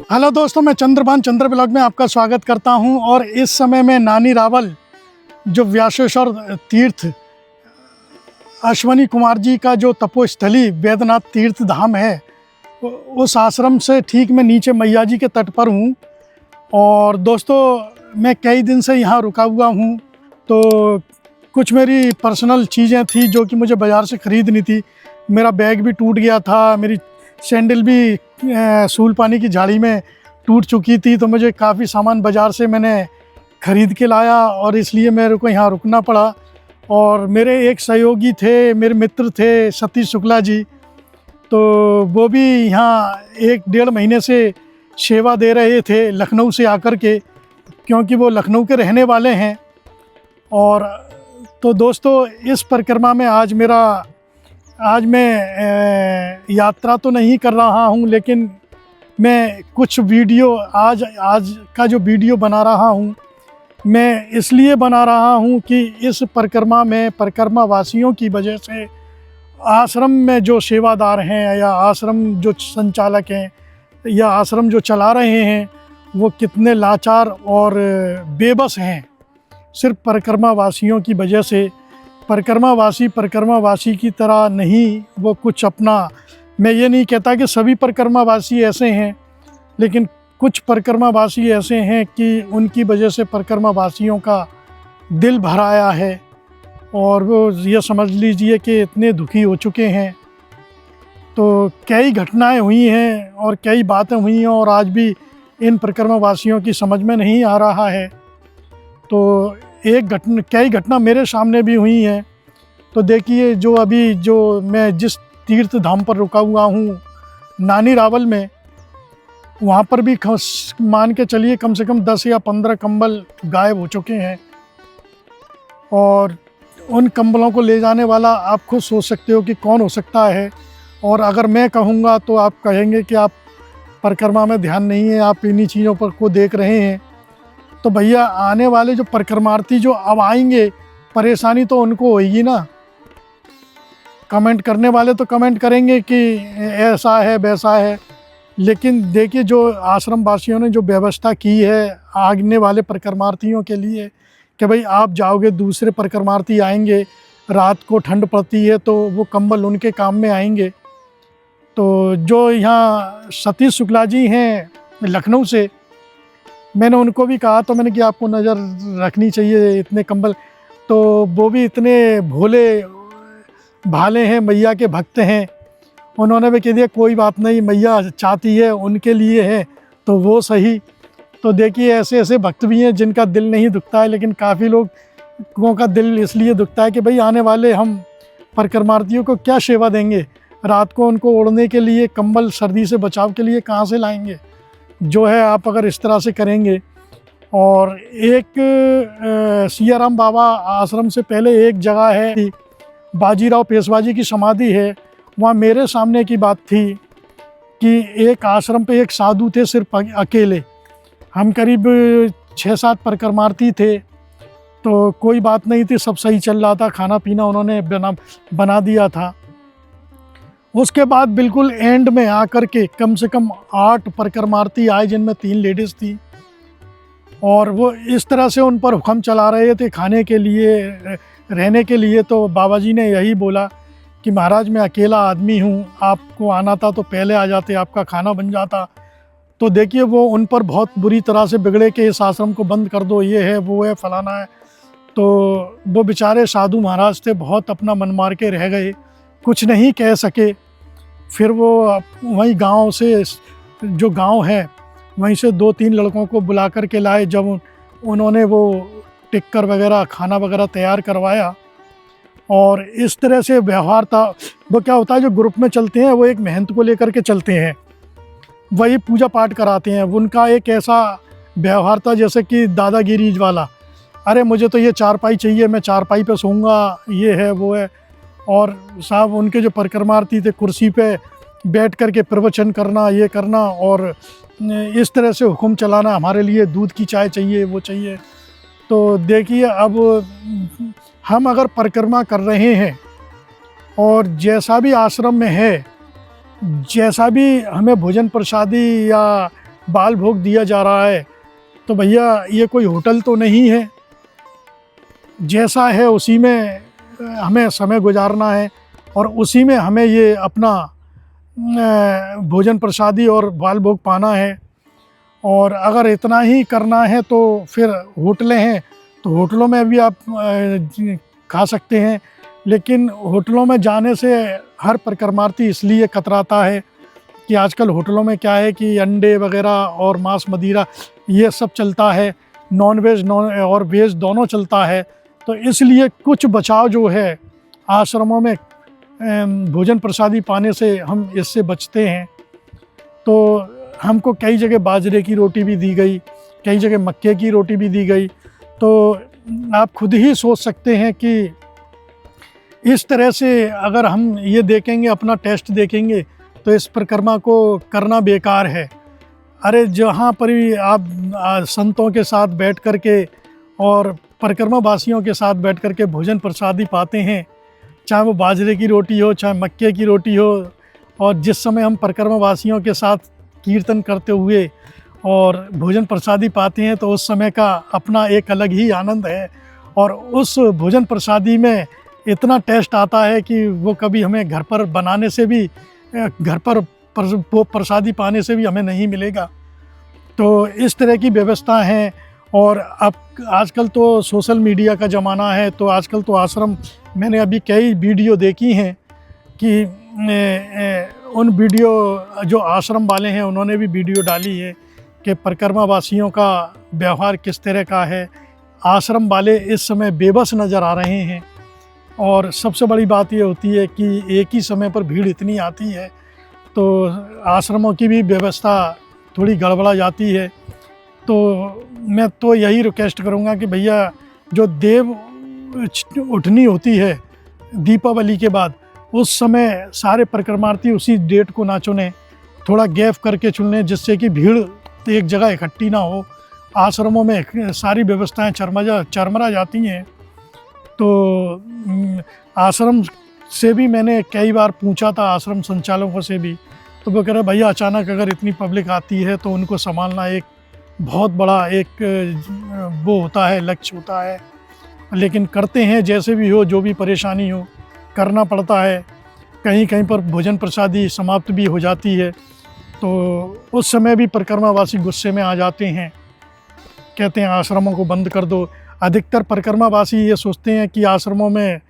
Hello दोस्तों, मैं चंद्रभान चंद्र blog में आपका स्वागत करता हूं। और इस समय मैं नानी रावल जो व्यासेश्वर तीर्थ अश्वनी कुमार जी का जो तपोस्थली वैद्यनाथ तीर्थ धाम है, उस आश्रम से ठीक मैं नीचे मैया जी के तट पर हूं। और दोस्तों, मैं कई दिन से यहाँ रुका हुआ हूं, तो कुछ मेरी पर्सनल चीज़ें थी जो कि मुझे बाज़ार से ख़रीदनी थी। मेरा बैग भी टूट गया था, मेरी सैंडल भी सूल पानी की झाड़ी में टूट चुकी थी, तो मुझे काफ़ी सामान बाज़ार से मैंने ख़रीद के लाया और इसलिए मेरे को यहाँ रुकना पड़ा। और मेरे एक सहयोगी थे, मेरे मित्र थे सतीश शुक्ला जी, तो वो भी यहाँ 1-1.5 महीने से सेवा दे रहे थे लखनऊ से आकर के, क्योंकि वो लखनऊ के रहने वाले हैं। और तो दोस्तों, इस परिक्रमा में आज मैं यात्रा तो नहीं कर रहा हूँ, लेकिन मैं कुछ वीडियो आज का जो वीडियो बना रहा हूँ, मैं इसलिए बना रहा हूँ कि इस परिक्रमा में परिक्रमा वासियों की वजह से आश्रम में जो सेवादार हैं या आश्रम जो संचालक हैं या आश्रम जो चला रहे हैं, वो कितने लाचार और बेबस हैं। सिर्फ परिक्रमा वासियों की वजह से परिक्रमा वासी की तरह नहीं, वो कुछ अपना, मैं ये नहीं कहता कि सभी परिक्रमा वासी ऐसे हैं, लेकिन कुछ परिक्रमा वासी ऐसे हैं कि उनकी वजह से परिक्रमा वासियों का दिल भर आया है और वो ये समझ लीजिए कि इतने दुखी हो चुके हैं। तो कई घटनाएं हुई हैं और कई बातें हुई हैं और आज भी इन परिक्रमा वासियों की समझ में नहीं आ रहा है। तो कई घटना मेरे सामने भी हुई हैं। तो देखिए, जो मैं जिस तीर्थ धाम पर रुका हुआ हूँ नानी रावल में, वहाँ पर भी मान के चलिए कम से कम 10 या 15 कंबल गायब हो चुके हैं। और उन कंबलों को ले जाने वाला आप खुद सोच सकते हो कि कौन हो सकता है। और अगर मैं कहूँगा तो आप कहेंगे कि आप परिक्रमा में ध्यान नहीं है, आप इन्हीं चीज़ों पर को देख रहे हैं। तो भैया, आने वाले जो परिक्रमार्थी जो अब आएंगे, परेशानी तो उनको होगी ना। कमेंट करने वाले तो कमेंट करेंगे कि ऐसा है वैसा है, लेकिन देखिए, जो आश्रम वासियों ने जो व्यवस्था की है आने वाले परिक्रमार्थियों के लिए कि भाई आप जाओगे, दूसरे परिक्रमार्थी आएंगे, रात को ठंड पड़ती है तो वो कंबल उनके काम में आएंगे। तो जो यहाँ सतीश शुक्ला जी हैं लखनऊ से, मैंने उनको भी कहा, तो मैंने कि आपको नज़र रखनी चाहिए इतने कंबल। तो वो भी इतने भोले भाले हैं, मैया के भक्त हैं, उन्होंने भी कह दिया कोई बात नहीं, मैया चाहती है उनके लिए है तो वो सही। तो देखिए, ऐसे ऐसे भक्त भी हैं जिनका दिल नहीं दुखता है, लेकिन काफ़ी लोगों का दिल इसलिए दुखता है कि भाई आने वाले हम परिक्रमार्थियों को क्या सेवा देंगे, रात को उनको ओढ़ने के लिए कंबल, सर्दी से बचाव के लिए कहाँ से लाएंगे, जो है आप अगर इस तरह से करेंगे। और एक सियाराम बाबा आश्रम से पहले एक जगह है, बाजीराव पेशवाजी की समाधि है, वहाँ मेरे सामने की बात थी कि एक आश्रम पे एक साधु थे सिर्फ अकेले। हम करीब 6-7 परिक्रमार्थी थे, तो कोई बात नहीं थी, सब सही चल रहा था, खाना पीना उन्होंने बना दिया था। उसके बाद बिल्कुल एंड में आकर के कम से कम 8 परिक्रमार्थी आए, जिनमें 3 लेडीज़ थी, और वो इस तरह से उन पर हुक्म चला रहे थे खाने के लिए, रहने के लिए। तो बाबा जी ने यही बोला कि महाराज, मैं अकेला आदमी हूँ, आपको आना था तो पहले आ जाते, आपका खाना बन जाता। तो देखिए, वो उन पर बहुत बुरी तरह से बिगड़े कि इस आश्रम को बंद कर दो, ये है वो है फलाना है। तो वो बेचारे साधु महाराज थे, बहुत अपना मन मार के रह गए, कुछ नहीं कह सके। फिर वो वहीं गांव से, जो गांव है वहीं से 2-3 लड़कों को बुला कर के लाए। जब उन्होंने वो टिक्कर वगैरह, खाना वगैरह तैयार करवाया, और इस तरह से व्यवहार था। वो क्या होता है, जो ग्रुप में चलते हैं वो एक महंत को लेकर के चलते हैं, वही पूजा पाठ कराते हैं। उनका एक ऐसा व्यवहार था जैसे कि दादागिरी वाला, अरे मुझे तो ये चारपाई चाहिए, मैं चारपाई पे सोऊंगा, ये है वो है। और साहब, उनके जो परिक्रमार्थी थे, कुर्सी पे बैठ कर के प्रवचन करना, ये करना, और इस तरह से हुक्म चलाना, हमारे लिए दूध की चाय चाहिए, वो चाहिए। तो देखिए, अब हम अगर परिक्रमा कर रहे हैं और जैसा भी आश्रम में है, जैसा भी हमें भोजन प्रसादी या बाल भोग दिया जा रहा है, तो भैया ये कोई होटल तो नहीं है। जैसा है उसी में हमें समय गुजारना है और उसी में हमें ये अपना भोजन प्रसादी और बाल भोग पाना है। और अगर इतना ही करना है तो फिर होटलें हैं, तो होटलों में भी आप खा सकते हैं। लेकिन होटलों में जाने से हर परिक्रमार्थी इसलिए कतराता है कि आजकल होटलों में क्या है कि अंडे वगैरह और मांस मदिरा ये सब चलता है, नॉन वेज और वेज दोनों चलता है। तो इसलिए कुछ बचाव जो है आश्रमों में भोजन प्रसादी पाने से हम इससे बचते हैं। तो हमको कई जगह बाजरे की रोटी भी दी गई, कई जगह मक्के की रोटी भी दी गई। तो आप खुद ही सोच सकते हैं कि इस तरह से अगर हम ये देखेंगे, अपना टेस्ट देखेंगे, तो इस परिक्रमा को करना बेकार है। अरे जहाँ पर भी आप संतों के साथ बैठ कर के और परिक्रमा वासियों के साथ बैठ कर के भोजन प्रसादी पाते हैं, चाहे वो बाजरे की रोटी हो, चाहे मक्के की रोटी हो, और जिस समय हम परिक्रमा वासियों के साथ कीर्तन करते हुए और भोजन प्रसादी पाते हैं, तो उस समय का अपना एक अलग ही आनंद है। और उस भोजन प्रसादी में इतना टेस्ट आता है कि वो कभी हमें घर पर बनाने से भी, घर पर वो प्रसादी पाने से भी हमें नहीं मिलेगा। तो इस तरह की व्यवस्था है। और अब आजकल तो सोशल मीडिया का ज़माना है, तो आजकल तो आश्रम, मैंने अभी कई वीडियो देखी हैं कि उन वीडियो जो आश्रम वाले हैं उन्होंने भी वीडियो डाली है कि परिक्रमा वासियों का व्यवहार किस तरह का है। आश्रम वाले इस समय बेबस नज़र आ रहे हैं। और सबसे बड़ी बात ये होती है कि एक ही समय पर भीड़ इतनी आती है, तो आश्रमों की भी व्यवस्था थोड़ी गड़बड़ा जाती है। तो मैं तो यही रिक्वेस्ट करूँगा कि भैया जो देव उठनी होती है दीपावली के बाद, उस समय सारे परिक्रमार्थी उसी डेट को ना चुनें, थोड़ा गैप करके चुनें, जिससे कि भीड़ एक जगह इकट्ठी ना हो। आश्रमों में सारी व्यवस्थाएं चरमरा जाती हैं। तो आश्रम से भी मैंने कई बार पूछा था, आश्रम संचालकों से भी, तो वो कह रहे भैया अचानक अगर इतनी पब्लिक आती है तो उनको संभालना एक बहुत बड़ा एक वो होता है, लक्ष्य होता है। लेकिन करते हैं, जैसे भी हो, जो भी परेशानी हो करना पड़ता है। कहीं कहीं पर भोजन प्रसादी समाप्त भी हो जाती है, तो उस समय भी परिक्रमावासी गुस्से में आ जाते हैं, कहते हैं आश्रमों को बंद कर दो। अधिकतर परिक्रमावासी ये सोचते हैं कि आश्रमों में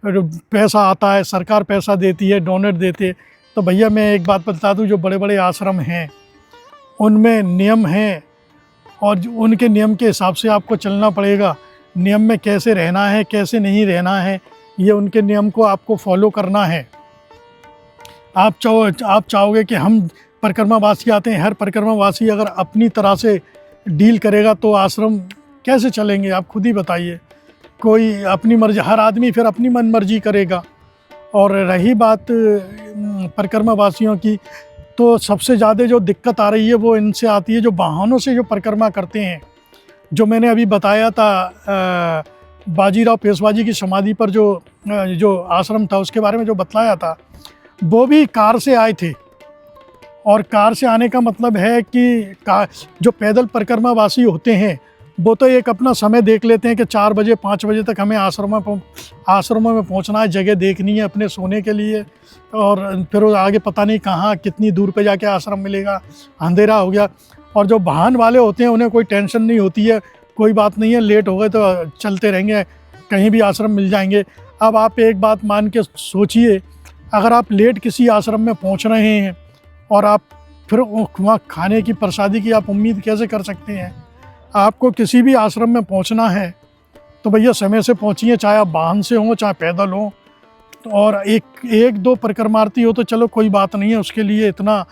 पैसा आता है, सरकार पैसा देती है, डोनेट देते। तो भैया मैं एक बात बता दूं, जो बड़े बड़े आश्रम हैं उनमें नियम हैं और उनके नियम के हिसाब से आपको चलना पड़ेगा। नियम में कैसे रहना है, कैसे नहीं रहना है, ये उनके नियम को आपको फॉलो करना है। आप चाहोगे कि हम परिक्रमावासी आते हैं, हर परिक्रमावासी अगर अपनी तरह से डील करेगा तो आश्रम कैसे चलेंगे, आप खुद ही बताइए। कोई अपनी मर्जी, हर आदमी फिर अपनी मन मर्जी करेगा। और रही बात परिक्रमावासियों की, तो सबसे ज़्यादा जो दिक्कत आ रही है वो इनसे आती है जो वाहनों से जो परिक्रमा करते हैं। जो मैंने अभी बताया था बाजीराव पेशवा जी की समाधि पर जो आश्रम था उसके बारे में जो बतलाया था, वो भी कार से आए थे। और कार से आने का मतलब है कि जो पैदल परिक्रमावासी होते हैं वो तो एक अपना समय देख लेते हैं कि 4 बजे 5 बजे तक हमें आश्रमों में पहुंचना है, जगह देखनी है अपने सोने के लिए, और फिर आगे पता नहीं कहाँ कितनी दूर पे जाके आश्रम मिलेगा, अंधेरा हो गया। और जो वाहन वाले होते हैं उन्हें कोई टेंशन नहीं होती है, कोई बात नहीं है, लेट हो गए तो चलते रहेंगे, कहीं भी आश्रम मिल जाएंगे। अब आप एक बात मान के सोचिए, अगर आप लेट किसी आश्रम में पहुंच रहे हैं और आप फिर वहाँ खाने की प्रसादी की आप उम्मीद कैसे कर सकते हैं। आपको किसी भी आश्रम में पहुंचना है तो भैया समय से पहुंचिए, चाहे आप वाहन से हों चाहे पैदल हों। और एक दो परिक्रमार्थी हो तो चलो कोई बात नहीं है, उसके लिए इतना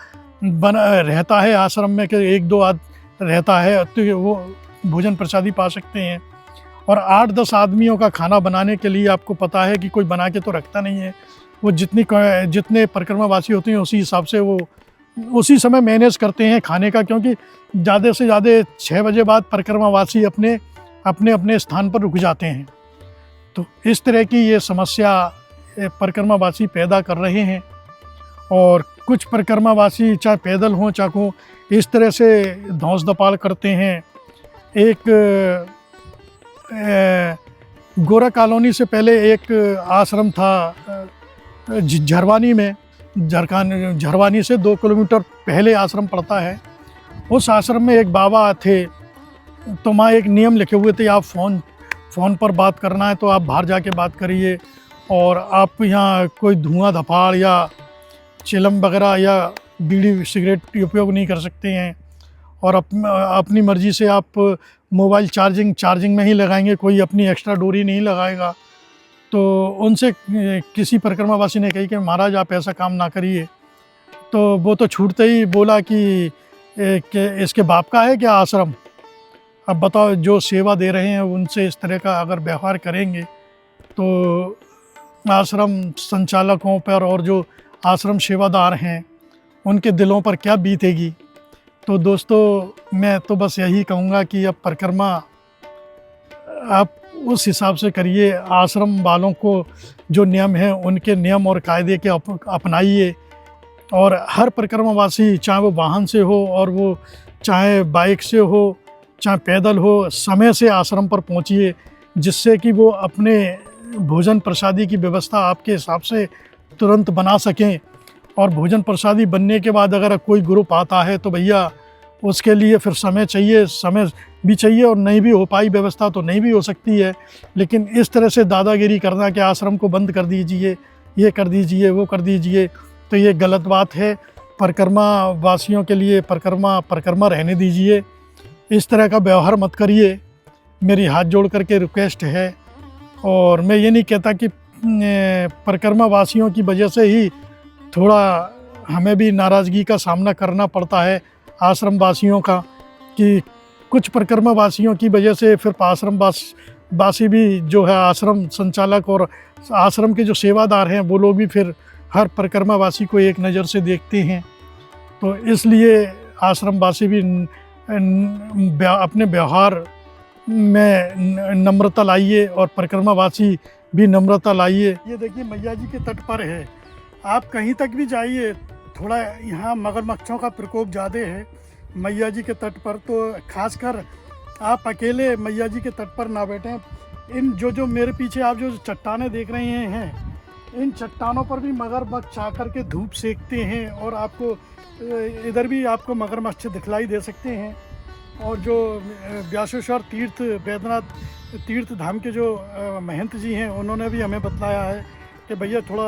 रहता है आश्रम में कि 1-2 रहता है तो वो भोजन प्रसादी पा सकते हैं। और 8-10 आदमियों का खाना बनाने के लिए आपको पता है कि कोई बना के तो रखता नहीं है, वो जितने परिक्रमावासी होते हैं उसी हिसाब से वो उसी समय मैनेज करते हैं खाने का। क्योंकि ज़्यादा से ज़्यादा 6 बजे बाद परिक्रमावासी अपने अपने स्थान पर रुक जाते हैं। तो इस तरह की ये समस्या परिक्रमावासी पैदा कर रहे हैं। और कुछ परिक्रमावासी चाहे पैदल हों चाहे इस तरह से धौंस दपाल करते हैं। एक गोरा कॉलोनी से पहले एक आश्रम था झरवानी में, झरवानी से 2 किलोमीटर पहले आश्रम पड़ता है। उस आश्रम में एक बाबा थे, तो वहाँ एक नियम लिखे हुए थे, आप फ़ोन पर बात करना है तो आप बाहर जाके बात करिए, और आप यहाँ कोई धुआं धपाड़ या चिलम वगैरह या बीड़ी सिगरेट उपयोग नहीं कर सकते हैं, और अपनी मर्ज़ी से आप मोबाइल चार्जिंग में ही लगाएंगे, कोई अपनी एक्स्ट्रा डोरी नहीं लगाएगा। तो उनसे किसी परिक्रमावासी ने कही कि महाराज आप ऐसा काम ना करिए, तो वो तो छूटते ही बोला कि इसके बाप का है क्या आश्रम? अब बताओ, जो सेवा दे रहे हैं उनसे इस तरह का अगर व्यवहार करेंगे तो आश्रम संचालकों पर और जो आश्रम सेवादार हैं उनके दिलों पर क्या बीतेगी। तो दोस्तों, मैं तो बस यही कहूँगा कि अब परिक्रमा आप उस हिसाब से करिए, आश्रम वालों को जो नियम हैं उनके नियम और कायदे के अपनाइए, और हर परिक्रमावासी चाहे वो वाहन से हो और वो चाहे बाइक से हो चाहे पैदल हो, समय से आश्रम पर पहुँचिए, जिससे कि वो अपने भोजन प्रसादी की व्यवस्था आपके हिसाब से तुरंत बना सकें। और भोजन प्रसादी बनने के बाद अगर कोई ग्रुप आता है तो भैया उसके लिए फिर समय चाहिए, समय भी चाहिए, और नहीं भी हो पाई व्यवस्था तो नहीं भी हो सकती है। लेकिन इस तरह से दादागिरी करना कि आश्रम को बंद कर दीजिए, ये कर दीजिए, वो कर दीजिए, तो ये गलत बात है। परिक्रमा वासियों के लिए परिक्रमा रहने दीजिए, इस तरह का व्यवहार मत करिए, मेरी हाथ जोड़ करके रिक्वेस्ट है। और मैं ये नहीं कहता कि परिक्रमा वासियों की वजह से ही थोड़ा हमें भी नाराज़गी का सामना करना पड़ता है आश्रम वासियों का, कि कुछ परिक्रमा वासियों की वजह से फिर आश्रम वासी भी जो है, आश्रम संचालक और आश्रम के जो सेवादार हैं वो लोग भी फिर हर परिक्रमा वासी को एक नज़र से देखते हैं। तो इसलिए आश्रम वासी भी अपने व्यवहार में नम्रता लाइए और परिक्रमावासी भी नम्रता लाइए। ये देखिए मैया जी के तट पर है, आप कहीं तक भी जाइए, थोड़ा यहाँ मगरमच्छों का प्रकोप ज़्यादा है मैया जी के तट पर, तो खासकर आप अकेले मैया जी के तट पर ना बैठें। इन जो मेरे पीछे आप जो चट्टानें देख रहे हैं, इन चट्टानों पर भी मगरमच्छ आकर के धूप सेकते हैं, और आपको इधर भी आपको मगरमच्छ दिखलाई दे सकते हैं। और जो व्यासेश्वर तीर्थ बैद्यनाथ तीर्थ धाम के जो महंत जी हैं, उन्होंने भी हमें बतलाया है कि भैया थोड़ा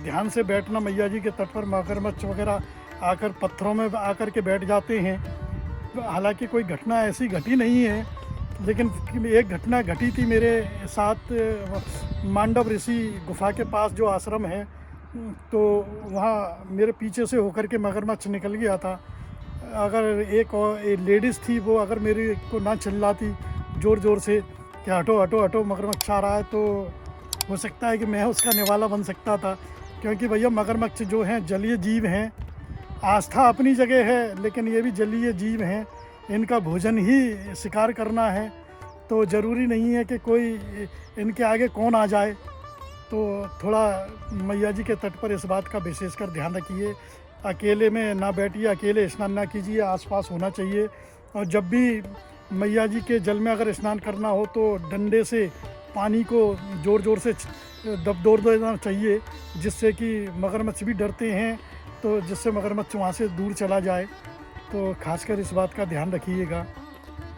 ध्यान से बैठना, मैया जी के तट पर मगरमच्छ वगैरह आकर पत्थरों में आकर के बैठ जाते हैं। हालांकि कोई घटना ऐसी घटी नहीं है, लेकिन एक घटना घटी थी मेरे साथ मांडव ऋषि गुफा के पास जो आश्रम है, तो वहाँ मेरे पीछे से होकर के मगरमच्छ निकल गया था। अगर एक लेडीज़ थी, वो अगर मेरे को ना चिल्लाती ज़ोर ज़ोर से कि हटो हटो हटो मगरमच्छ आ रहा है, तो हो सकता है कि मैं उसका निवाला बन सकता था। क्योंकि भैया मगरमच्छ जो हैं जलीय जीव हैं, आस्था अपनी जगह है, लेकिन ये भी जलीय जीव हैं, इनका भोजन ही शिकार करना है, तो ज़रूरी नहीं है कि कोई इनके आगे कौन आ जाए। तो थोड़ा मैया जी के तट पर इस बात का विशेषकर ध्यान रखिए, अकेले में ना बैठिए, अकेले स्नान ना कीजिए, आसपास होना चाहिए। और जब भी मैया जी के जल में अगर स्नान करना हो तो डंडे से पानी को ज़ोर ज़ोर से दबोच देना चाहिए, जिससे कि मगरमच्छ भी डरते हैं, तो जिससे मगरमच्छ वहाँ से दूर चला जाए। तो खासकर इस बात का ध्यान रखिएगा।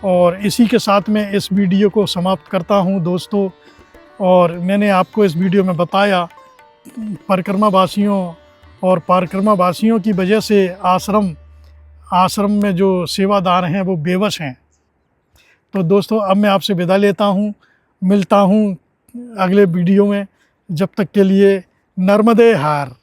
और इसी के साथ मैं इस वीडियो को समाप्त करता हूँ दोस्तों। और मैंने आपको इस वीडियो में बताया परिक्रमा वासियों की वजह से आश्रम में जो सेवादार हैं वो बेबस हैं। तो दोस्तों, अब मैं आपसे विदा लेता हूँ, मिलता हूँ अगले वीडियो में। जब तक के लिए नर्मदे हार।